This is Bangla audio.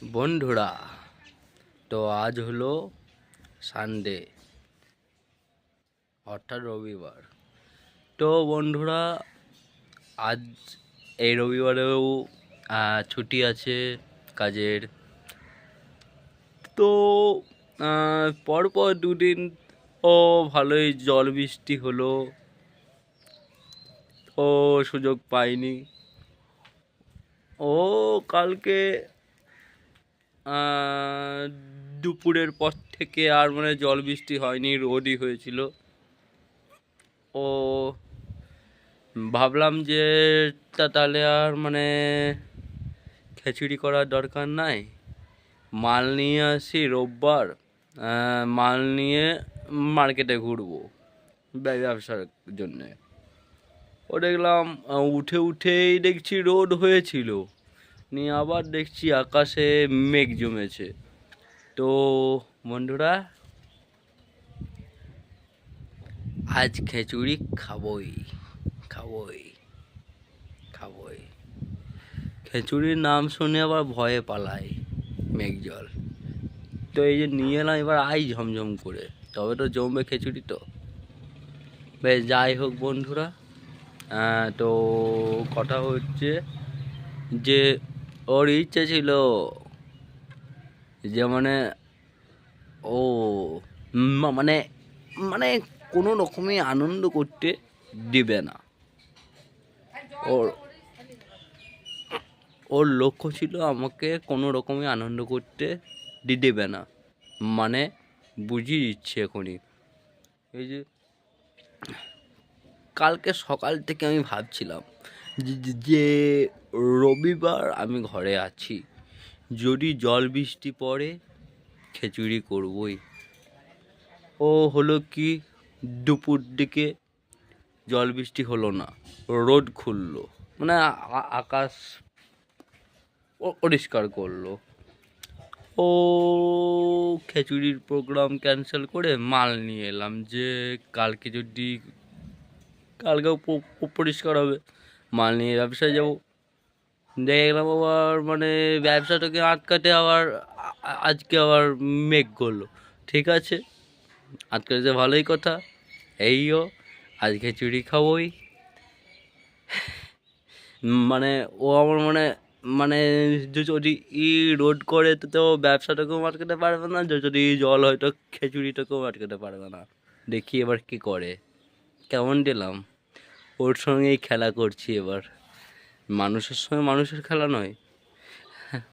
বন্ধুরা, তো আজ হলো সানডে অর্থাৎ রবিবার। তো বন্ধুরা, আজ এই রবিবারেও ছুটি আছে কাজের। তো পরপর দুদিন ভালোই জল বৃষ্টি হলো, সুযোগ পাইনি। কালকে দুপুরের পর থেকে আর জল বৃষ্টি হয়নি, রোদই হয়েছিল। ভাবলাম যে তাহলে আর খিচুড়ি করার দরকার নাই, মাল নিয়ে আসি রোববার, মাল নিয়ে মার্কেটে ঘুরবো ব্যবসার জন্যে। দেখলাম উঠেই দেখছি রোদ হয়েছিল, নিয়ে আবার দেখছি আকাশে মেঘ জমেছে। তো বন্ধুরা, আজ খিচুড়ি খাবই। খিচুড়ির নাম শুনে আবার ভয়ে পালাই মেঘজল। তো এই যে নিয়ে এলাম, এবার ঝমঝম করে, তবে তো জমবে খিচুড়ি। তো বেশ, যাই হোক বন্ধুরা, তো কথা হচ্ছে যে ওর ইচ্ছে ছিল যে ও কোনো রকমই আনন্দ করতে দিবে না। ওর লক্ষ্য ছিল আমাকে কোনো রকমই আনন্দ করতে দেবে না, বুঝিয়ে দিচ্ছে এখনই। এই যে কালকে সকাল থেকে আমি ভাবছিলাম যে রবিবার আমি ঘরে আছি, যদি জল বৃষ্টি পড়ে খিচুড়ি করবই। হলো কি, দুপুর দিকে জল বৃষ্টি হলো না, রোদ খুললো, আকাশ পরিষ্কার করলো। খিচুড়ির প্রোগ্রাম ক্যান্সেল করে মাল নিয়ে এলাম, যে কালকেও পরিষ্কার হবে, মাল নিয়ে ব্যবসায় যাবো। দেখলাম আবার ব্যবসাটাকে আটকাতে আবার আজকে আবার মেঘ করলো। ঠিক আছে, আটকাতে ভালোই কথা। আজ খিচুড়ি খাবোই। ও আমার যদি রোদ করে তো ব্যবসাটাকেও আটকাতে পারবে না, যদি জল হয় তো খিচুড়িটাকেও আটকাতে পারবে না। দেখি এবার কি করে, কেমন দিলাম। ওর সঙ্গেই খেলা করছি এবার। মানুষের সঙ্গে মানুষের খেলা নয়,